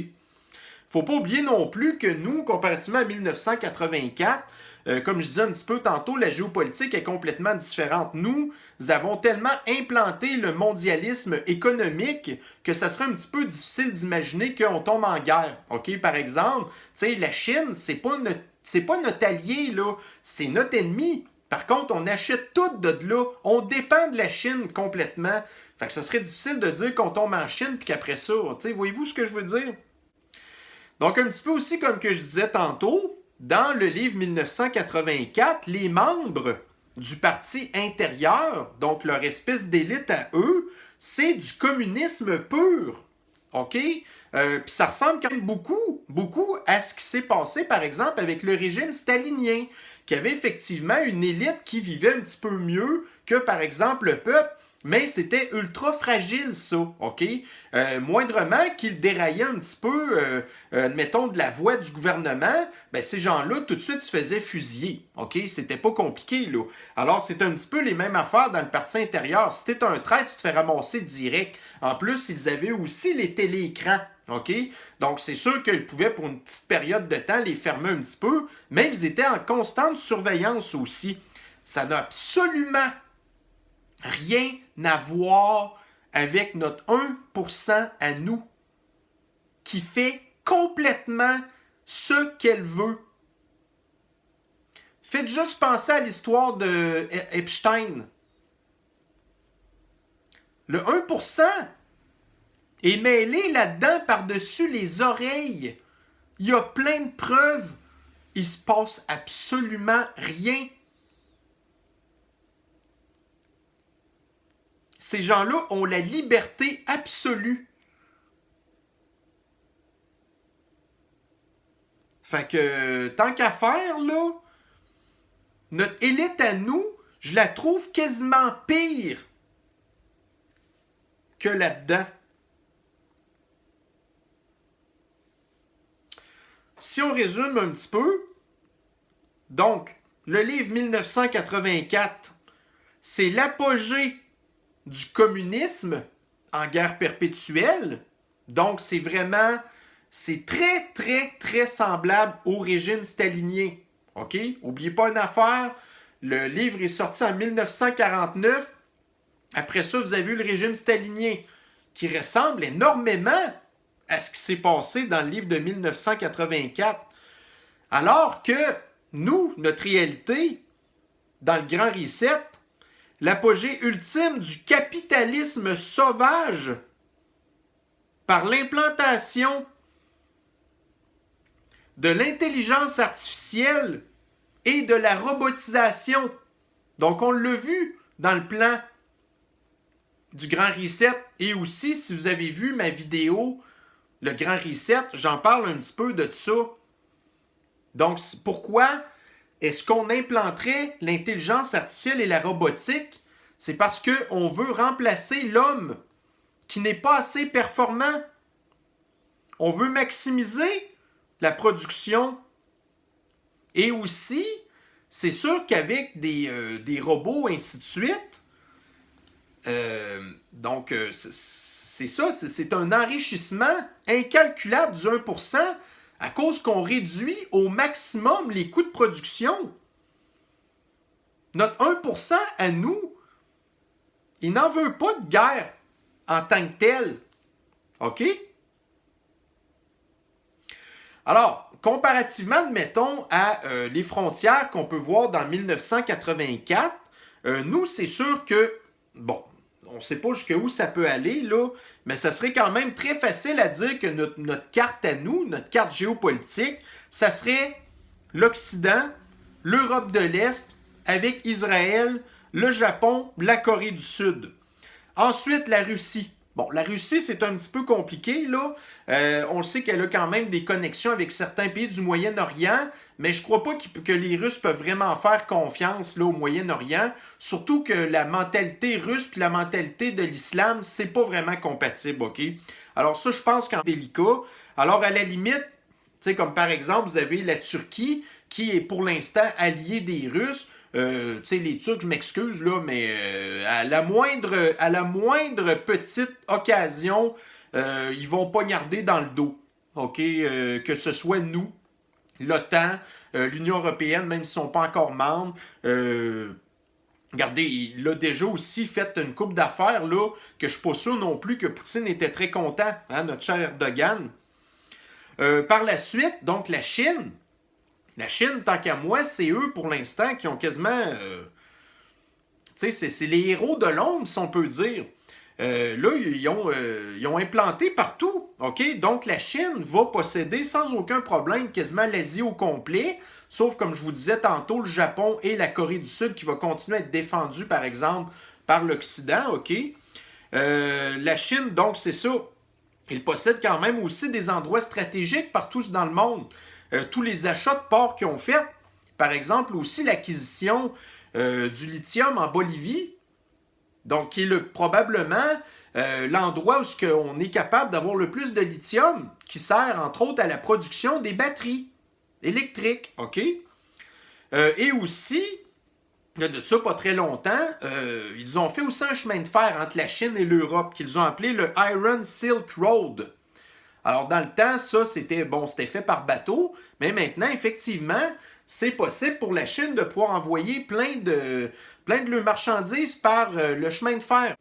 Speaker 1: Faut pas oublier non plus que nous, comparativement à 1984, comme je disais un petit peu tantôt, la géopolitique est complètement différente. Nous avons tellement implanté le mondialisme économique que ça serait un petit peu difficile d'imaginer qu'on tombe en guerre. OK? Par exemple, la Chine, c'est pas notre allié, là, c'est notre ennemi. Par contre, on achète tout de là. On dépend de la Chine complètement. Fait que ça serait difficile de dire qu'on tombe en Chine puis qu'après ça, voyez-vous ce que je veux dire? Donc, un petit peu aussi, comme que je disais tantôt, dans le livre 1984, les membres du parti intérieur, donc leur espèce d'élite à eux, c'est du communisme pur. OK? Puis ça ressemble quand même beaucoup à ce qui s'est passé, par exemple, avec le régime stalinien, qui avait effectivement une élite qui vivait un petit peu mieux que, par exemple, le peuple. Mais c'était ultra fragile, ça, OK? Moindrement qu'il déraillait un petit peu, admettons, de la voix du gouvernement, ben ces gens-là, tout de suite, se faisaient fusiller, OK? C'était pas compliqué, là. Alors, c'est un petit peu les mêmes affaires dans le parti intérieur. Si t'es un traître, tu te fais ramasser direct. En plus, ils avaient aussi les téléécrans, OK? Donc, c'est sûr qu'ils pouvaient, pour une petite période de temps, les fermer un petit peu, mais ils étaient en constante surveillance aussi. Ça n'a absolument rien à voir avec notre 1% à nous, qui fait complètement ce qu'elle veut. Faites juste penser à l'histoire de Epstein. Le 1% est mêlé là-dedans par-dessus les oreilles. Il y a plein de preuves. Il se passe absolument rien. Ces gens-là ont la liberté absolue. Fait que, tant qu'à faire, là, notre élite à nous, je la trouve quasiment pire que là-dedans. Si on résume un petit peu, donc, le livre 1984, c'est l'apogée du communisme en guerre perpétuelle. Donc, c'est très, très, très semblable au régime stalinien. OK? N'oubliez pas une affaire, le livre est sorti en 1949. Après ça, vous avez eu le régime stalinien, qui ressemble énormément à ce qui s'est passé dans le livre de 1984. Alors que nous, notre réalité, dans le Grand Reset, l'apogée ultime du capitalisme sauvage par l'implantation de l'intelligence artificielle et de la robotisation. Donc, on l'a vu dans le plan du Grand Reset. Et aussi, si vous avez vu ma vidéo, le Grand Reset, j'en parle un petit peu de ça. Donc, pourquoi est-ce qu'on implanterait l'intelligence artificielle et la robotique? C'est parce qu'on veut remplacer l'homme qui n'est pas assez performant. On veut maximiser la production. Et aussi, c'est sûr qu'avec des robots, ainsi de suite, c'est ça, c'est un enrichissement incalculable du 1% à cause qu'on réduit au maximum les coûts de production. Notre 1% à nous, il n'en veut pas de guerre en tant que telle. OK? Alors, comparativement, admettons, à les frontières qu'on peut voir dans 1984, nous, c'est sûr que, bon, on ne sait pas jusqu'où ça peut aller, là, mais ça serait quand même très facile à dire que notre carte à nous, notre carte géopolitique, ça serait l'Occident, l'Europe de l'Est, avec Israël, le Japon, la Corée du Sud. Ensuite, la Russie. Bon, la Russie, c'est un petit peu compliqué, là. On sait qu'elle a quand même des connexions avec certains pays du Moyen-Orient, mais je ne crois pas que les Russes peuvent vraiment faire confiance là, au Moyen-Orient. Surtout que la mentalité russe et la mentalité de l'islam, c'est pas vraiment compatible, OK? Alors ça, je pense qu'en délicat. Alors, à la limite, tu sais, comme par exemple, vous avez la Turquie, qui est pour l'instant alliée des Russes. Tu sais, les Turcs, je m'excuse, là, mais à la moindre petite occasion, ils vont poignarder dans le dos. OK? Que ce soit nous, l'OTAN, l'Union européenne, même s'ils ne sont pas encore membres. Regardez, il a déjà aussi fait une couple d'affaires, là, que je ne suis pas sûr non plus que Poutine était très content, hein, notre cher Erdogan. Par la suite, donc la Chine. La Chine, tant qu'à moi, c'est eux, pour l'instant, qui ont quasiment... tu sais, c'est les héros de l'ombre, si on peut dire. Là, ils ont implanté partout. OK? Donc, la Chine va posséder sans aucun problème quasiment l'Asie au complet, sauf, comme je vous disais tantôt, le Japon et la Corée du Sud qui va continuer à être défendus, par exemple, par l'Occident. OK? La Chine, donc, c'est ça. Il possède quand même aussi des endroits stratégiques partout dans le monde. Tous les achats de ports qu'ils ont fait, par exemple aussi l'acquisition du lithium en Bolivie, donc qui est probablement l'endroit où on est capable d'avoir le plus de lithium, qui sert entre autres à la production des batteries électriques, OK? Et aussi, il y a de ça pas très longtemps, ils ont fait aussi un chemin de fer entre la Chine et l'Europe, qu'ils ont appelé le Iron Silk Road. Alors, dans le temps, ça, c'était fait par bateau, mais maintenant, effectivement, c'est possible pour la Chine de pouvoir envoyer plein de leurs marchandises par le chemin de fer.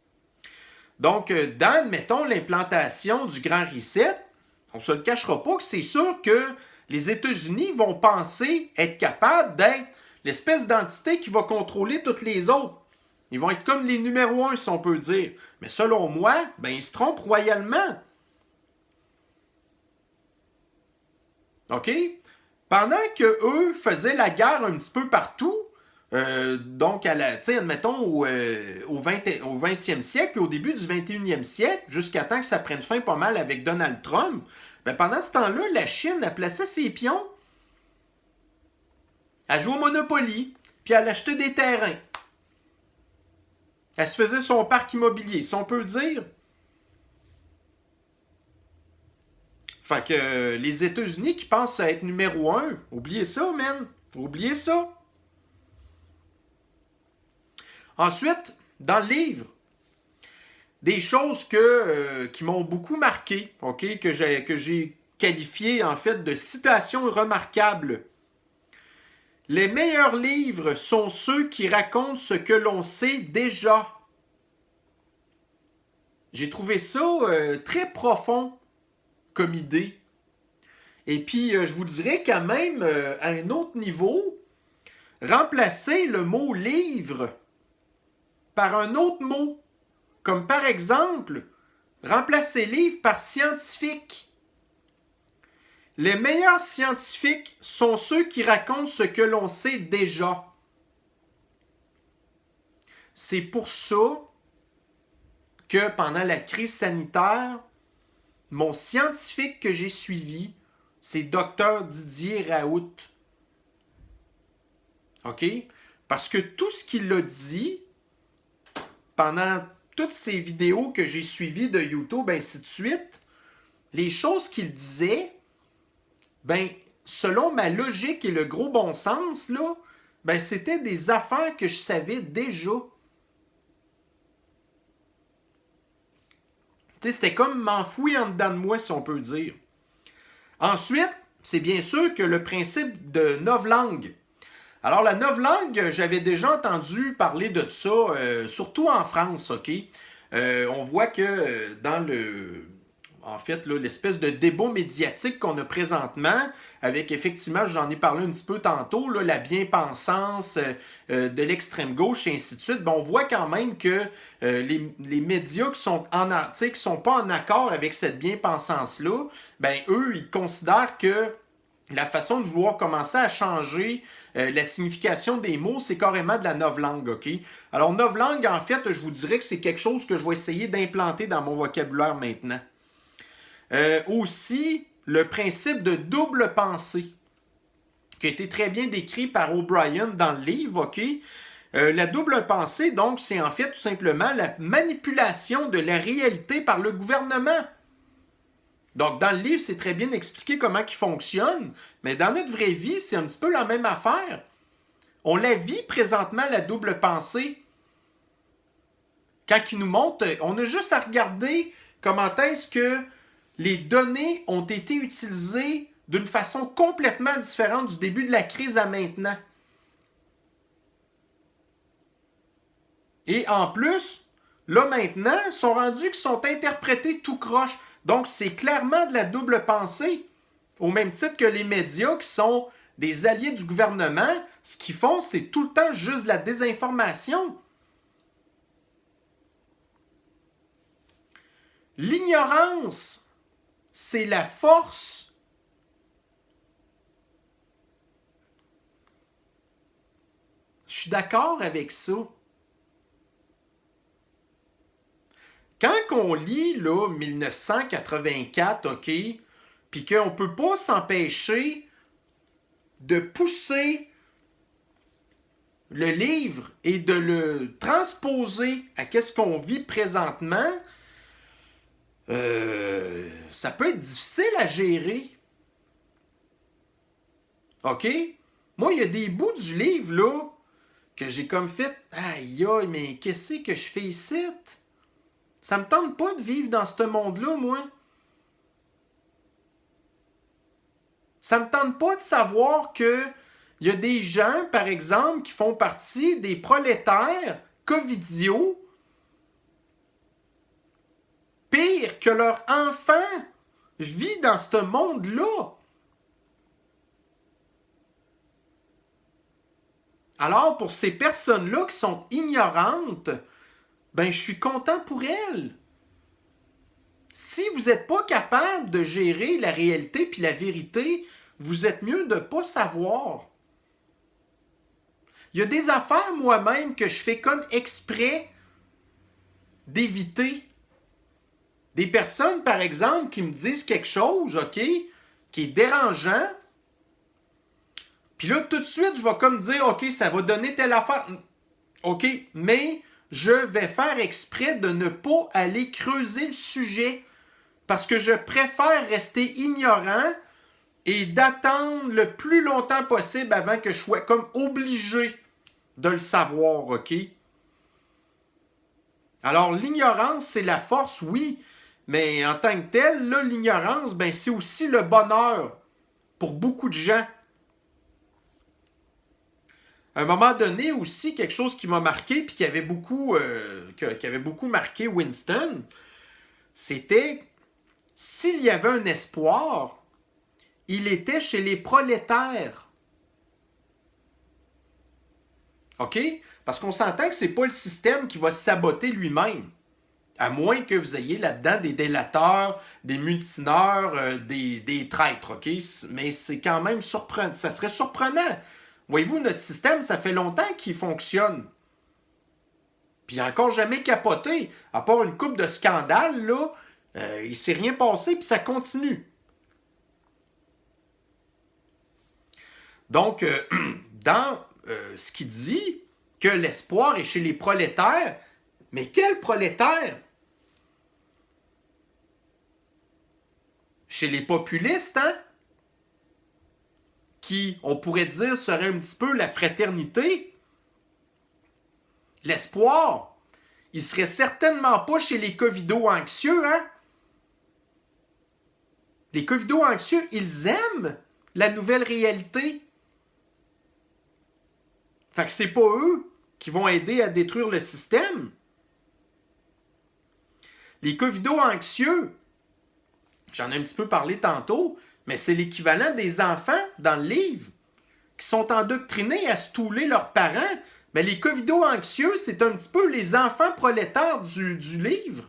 Speaker 1: Donc, dans, mettons, l'implantation du Grand Reset, on ne se le cachera pas que c'est sûr que les États-Unis vont penser être capables d'être l'espèce d'entité qui va contrôler toutes les autres. Ils vont être comme les numéros 1, si on peut dire. Mais selon moi, ils se trompent royalement. OK? Pendant qu'eux faisaient la guerre un petit peu partout, donc, admettons, au 20e siècle, au début du 21e siècle, jusqu'à temps que ça prenne fin pas mal avec Donald Trump, pendant ce temps-là, la Chine, elle plaçait ses pions. Elle jouait au Monopoly, puis elle achetait des terrains. Elle se faisait son parc immobilier, si on peut dire. Fait que les États-Unis qui pensent être numéro 1, oubliez ça, man. Oubliez ça. Ensuite, dans le livre, des choses qui m'ont beaucoup marqué, OK, que j'ai qualifiées en fait de citations remarquables. Les meilleurs livres sont ceux qui racontent ce que l'on sait déjà. J'ai trouvé ça très profond comme idée. Et puis, je vous dirais quand même, à un autre niveau, remplacer le mot livre par un autre mot, comme par exemple, remplacer livre par scientifique. Les meilleurs scientifiques sont ceux qui racontent ce que l'on sait déjà. C'est pour ça que pendant la crise sanitaire, mon scientifique que j'ai suivi, c'est Dr Didier Raoult. OK? Parce que tout ce qu'il a dit pendant toutes ces vidéos que j'ai suivies de YouTube, ainsi de suite, les choses qu'il disait, ben, selon ma logique et le gros bon sens, là, ben, c'était des affaires que je savais déjà. Tu sais, c'était comme m'enfouir en dedans de moi, si on peut dire. Ensuite, c'est bien sûr que le principe de novlangue. Alors, la novlangue, j'avais déjà entendu parler de ça, surtout en France, OK? On voit que dans en fait, là, l'espèce de débat médiatique qu'on a présentement, avec effectivement, j'en ai parlé un petit peu tantôt, là, la bien-pensance de l'extrême gauche et ainsi de suite, ben, on voit quand même que les médias qui sont qui sont pas en accord avec cette bien-pensance-là, ben, eux, ils considèrent que la façon de vouloir commencer à changer la signification des mots, c'est carrément de la novlangue, OK? Alors, novlangue, en fait, je vous dirais que c'est quelque chose que je vais essayer d'implanter dans mon vocabulaire maintenant. Aussi, le principe de double pensée, qui a été très bien décrit par O'Brien dans le livre, OK? La double pensée, donc, c'est en fait tout simplement la manipulation de la réalité par le gouvernement. Donc, dans le livre, c'est très bien expliqué comment il fonctionne, mais dans notre vraie vie, c'est un petit peu la même affaire. On la vit présentement, la double pensée. Quand il nous montre, on a juste à regarder comment est-ce que les données ont été utilisées d'une façon complètement différente du début de la crise à maintenant. Et en plus, là maintenant, ils sont rendus qu'ils sont interprétés tout croche. Donc, c'est clairement de la double pensée. Au même titre que les médias qui sont des alliés du gouvernement, ce qu'ils font, c'est tout le temps juste de la désinformation. L'ignorance, c'est la force. Je suis d'accord avec ça. Quand on lit là, 1984, OK, puis qu'on ne peut pas s'empêcher de pousser le livre et de le transposer à qu'est-ce qu'on vit présentement, ça peut être difficile à gérer. OK? Moi, il y a des bouts du livre, là, que j'ai comme fait, aïe, aïe, mais qu'est-ce que je fais ici? Ça me tente pas de vivre dans ce monde-là, moi. Ça me tente pas de savoir que il y a des gens, par exemple, qui font partie des prolétaires covidiaux, pire que leur enfant vit dans ce monde-là. Alors, pour ces personnes-là qui sont ignorantes, ben, je suis content pour elles. Si vous n'êtes pas capable de gérer la réalité puis la vérité, vous êtes mieux de ne pas savoir. Il y a des affaires moi-même que je fais comme exprès d'éviter. Des personnes, par exemple, qui me disent quelque chose, OK, qui est dérangeant, puis là, tout de suite, je vais comme dire, OK, ça va donner telle affaire. OK, mais je vais faire exprès de ne pas aller creuser le sujet parce que je préfère rester ignorant et d'attendre le plus longtemps possible avant que je sois comme obligé de le savoir, OK? Alors, l'ignorance, c'est la force, oui, mais en tant que telle, là, l'ignorance, ben, c'est aussi le bonheur pour beaucoup de gens. À un moment donné aussi, quelque chose qui m'a marqué puis qui avait beaucoup marqué Winston, c'était s'il y avait un espoir, il était chez les prolétaires. OK? Parce qu'on s'entend que c'est pas le système qui va se saboter lui-même. À moins que vous ayez là-dedans des délateurs, des mutineurs, des traîtres, OK? Mais c'est quand même surprenant. Ça serait surprenant. Voyez-vous, notre système, ça fait longtemps qu'il fonctionne. Puis il n'a encore jamais capoté. À part une couple de scandales, là, il ne s'est rien passé, puis ça continue. Donc, dans ce qu'il dit, que l'espoir est chez les prolétaires, mais quels prolétaires? Chez les populistes, hein? Qui, on pourrait dire, serait un petit peu la fraternité. L'espoir, il serait certainement pas chez les covido-anxieux, hein? Les covido-anxieux, ils aiment la nouvelle réalité. Fait que c'est pas eux qui vont aider à détruire le système. Les covido-anxieux, j'en ai un petit peu parlé tantôt, mais c'est l'équivalent des enfants dans le livre qui sont endoctrinés à stouler leurs parents. Mais les covido-anxieux, c'est un petit peu les enfants prolétaires du livre.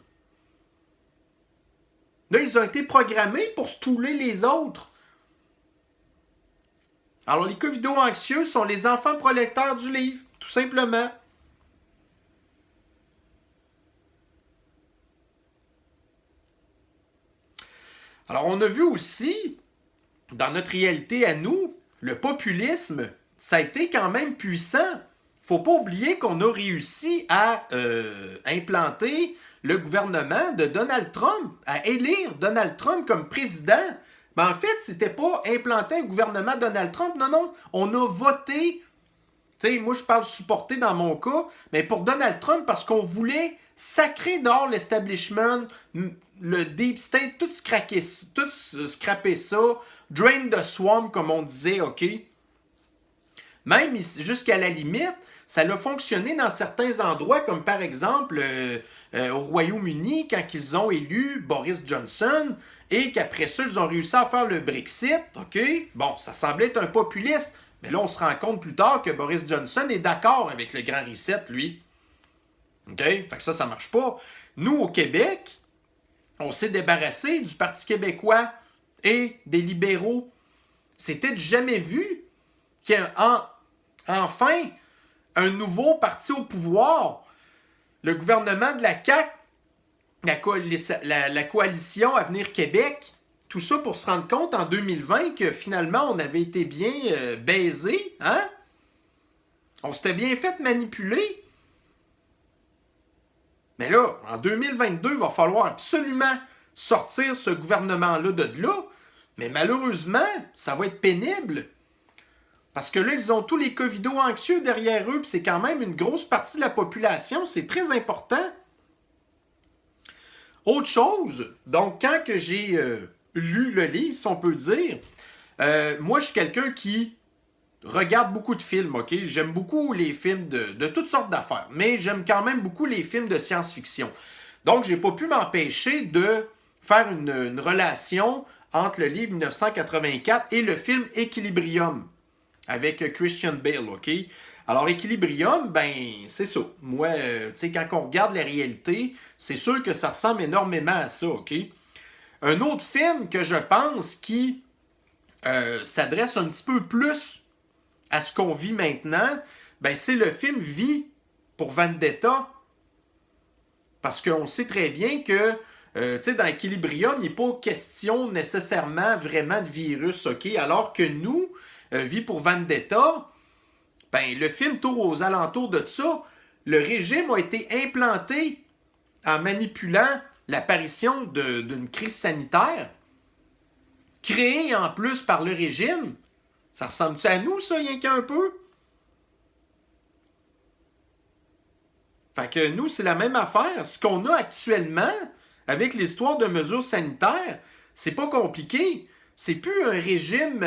Speaker 1: Là, ils ont été programmés pour stouler les autres. Alors, les covido-anxieux sont les enfants prolétaires du livre, tout simplement. Alors, on a vu aussi, dans notre réalité à nous, le populisme, ça a été quand même puissant. Il ne faut pas oublier qu'on a réussi à implanter le gouvernement de Donald Trump, à élire Donald Trump comme président. Mais en fait, c'était pas implanter un gouvernement Donald Trump, non. On a voté, tu sais, moi je parle supporter dans mon cas, mais pour Donald Trump parce qu'on voulait sacrer dehors l'establishment, le deep state, tout scraper ça, drain the swamp, comme on disait, OK? Même jusqu'à la limite, ça a fonctionné dans certains endroits, comme par exemple au Royaume-Uni, quand ils ont élu Boris Johnson, et qu'après ça, ils ont réussi à faire le Brexit, OK? Bon, ça semblait être un populiste, mais là, on se rend compte plus tard que Boris Johnson est d'accord avec le Grand Reset, lui. OK? Fait que ça marche pas. Nous, au Québec, on s'est débarrassé du Parti québécois et des libéraux. C'était jamais vu qu'il y a enfin un nouveau parti au pouvoir. Le gouvernement de la CAQ, la coalition Avenir Québec, tout ça pour se rendre compte en 2020 que finalement on avait été bien baisé, hein? On s'était bien fait manipuler. Mais là, en 2022, il va falloir absolument sortir ce gouvernement-là de là. Mais malheureusement, ça va être pénible. Parce que là, ils ont tous les covido-anxieux derrière eux, puis c'est quand même une grosse partie de la population. C'est très important. Autre chose, donc quand que j'ai lu le livre, si on peut dire, moi, je suis quelqu'un qui regarde beaucoup de films, OK? J'aime beaucoup les films de toutes sortes d'affaires, mais j'aime quand même beaucoup les films de science-fiction. Donc, j'ai pas pu m'empêcher de faire une relation entre le livre 1984 et le film Equilibrium avec Christian Bale, OK? Alors, Equilibrium, ben, c'est ça. Moi, tu sais, quand on regarde la réalité, c'est sûr que ça ressemble énormément à ça, OK? Un autre film que je pense qui s'adresse un petit peu plus à ce qu'on vit maintenant, ben, c'est le film V pour Vendetta. Parce qu'on sait très bien que, tu sais, dans Equilibrium, il n'est pas question nécessairement vraiment de virus, OK? Alors que nous, V pour Vendetta, ben, le film tourne aux alentours de ça. Le régime a été implanté en manipulant l'apparition d'une crise sanitaire, créée en plus par le régime. Ça ressemble-tu à nous, ça, rien qu'un peu? Fait que nous, c'est la même affaire. Ce qu'on a actuellement, avec l'histoire de mesures sanitaires, c'est pas compliqué. C'est plus un régime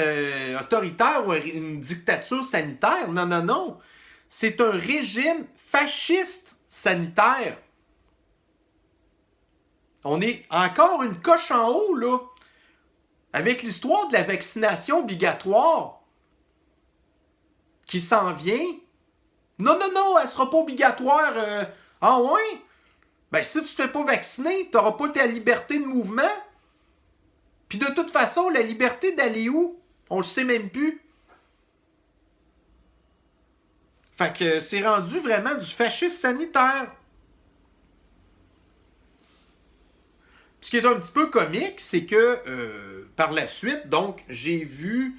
Speaker 1: autoritaire ou une dictature sanitaire. Non. C'est un régime fasciste sanitaire. On est encore une coche en haut, là. Avec l'histoire de la vaccination obligatoire qui s'en vient, Non, non, non, elle sera pas obligatoire. Ah ouais? Ben, si tu te fais pas vacciner, tu n'auras pas ta liberté de mouvement. Puis de toute façon, la liberté d'aller où? On le sait même plus. Fait que c'est rendu vraiment du fascisme sanitaire. Ce qui est un petit peu comique, c'est que par la suite, donc, j'ai vu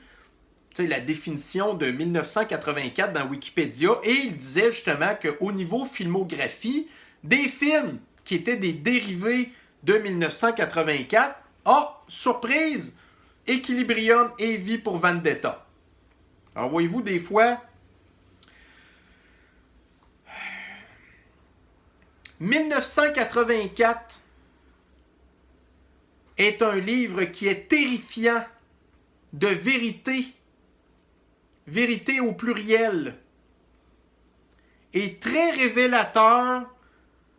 Speaker 1: la définition de 1984 dans Wikipédia et il disait justement qu'au niveau filmographie, des films qui étaient des dérivés de 1984, surprise, Equilibrium et V pour Vendetta. Alors voyez-vous, des fois, 1984 est un livre qui est terrifiant de vérité, vérité au pluriel, et très révélateur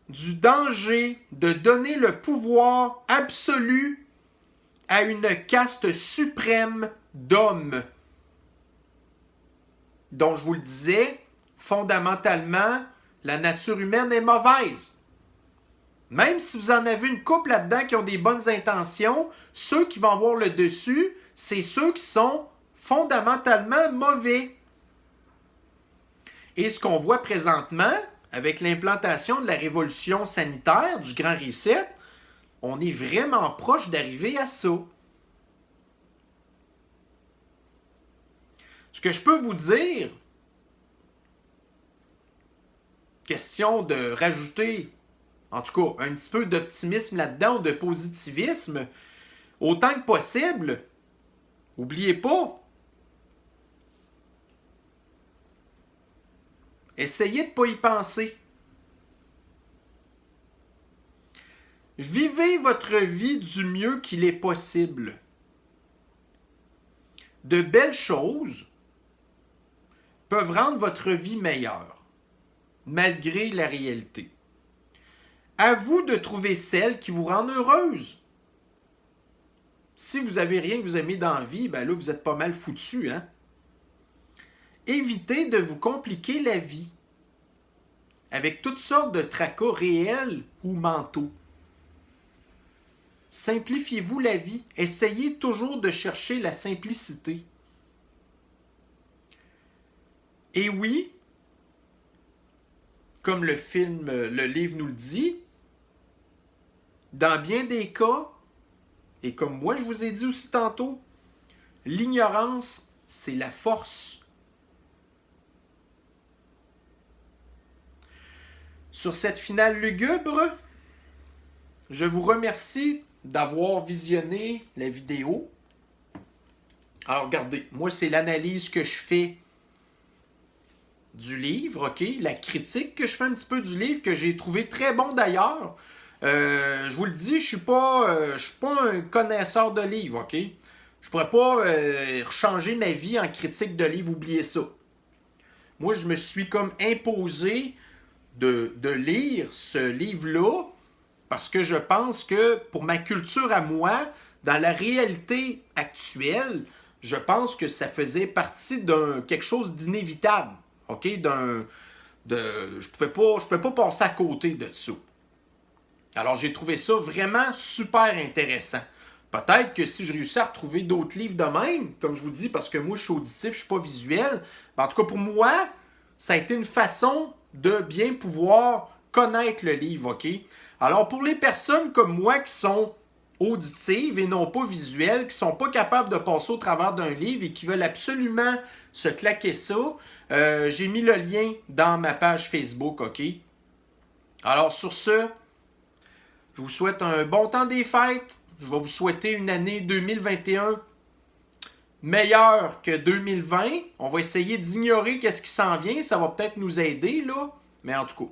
Speaker 1: du danger de donner le pouvoir absolu à une caste suprême d'hommes, dont je vous le disais, fondamentalement, la nature humaine est mauvaise. Même si vous en avez une couple là-dedans qui ont des bonnes intentions, ceux qui vont avoir le dessus, c'est ceux qui sont fondamentalement mauvais. Et ce qu'on voit présentement, avec l'implantation de la révolution sanitaire, du Grand Reset, on est vraiment proche d'arriver à ça. Ce que je peux vous dire, question de rajouter, en tout cas, un petit peu d'optimisme là-dedans, de positivisme, autant que possible, n'oubliez pas, essayez de ne pas y penser. Vivez votre vie du mieux qu'il est possible. De belles choses peuvent rendre votre vie meilleure, malgré la réalité. À vous de trouver celle qui vous rend heureuse. Si vous n'avez rien que vous aimez dans la vie, ben là, vous êtes pas mal foutu, hein? Évitez de vous compliquer la vie avec toutes sortes de tracas réels ou mentaux. Simplifiez-vous la vie. Essayez toujours de chercher la simplicité. Et oui, comme le livre nous le dit, dans bien des cas, et comme moi je vous ai dit aussi tantôt, l'ignorance, c'est la force. Sur cette finale lugubre, je vous remercie d'avoir visionné la vidéo. Alors regardez, moi c'est l'analyse que je fais du livre, ok? La critique que je fais un petit peu du livre, que j'ai trouvé très bon d'ailleurs. Je vous le dis, je suis pas un connaisseur de livres, ok? Je pourrais pas changer ma vie en critique de livre, oubliez ça. Moi, je me suis comme imposé de lire ce livre-là parce que je pense que pour ma culture à moi, dans la réalité actuelle, je pense que ça faisait partie d'un quelque chose d'inévitable, ok? Je pouvais pas passer à côté de ça. Alors, j'ai trouvé ça vraiment super intéressant. Peut-être que si je réussis à retrouver d'autres livres de même, comme je vous dis, parce que moi, je suis auditif, je ne suis pas visuel, en tout cas, pour moi, ça a été une façon de bien pouvoir connaître le livre, ok? Alors, pour les personnes comme moi qui sont auditives et non pas visuelles, qui ne sont pas capables de passer au travers d'un livre et qui veulent absolument se claquer ça, j'ai mis le lien dans ma page Facebook, ok? Alors, sur ce, je vous souhaite un bon temps des fêtes. Je vais vous souhaiter une année 2021 meilleure que 2020. On va essayer d'ignorer qu'est-ce qui s'en vient. Ça va peut-être nous aider, là. Mais en tout cas.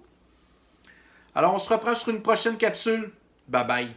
Speaker 1: Alors, on se reprend sur une prochaine capsule. Bye bye.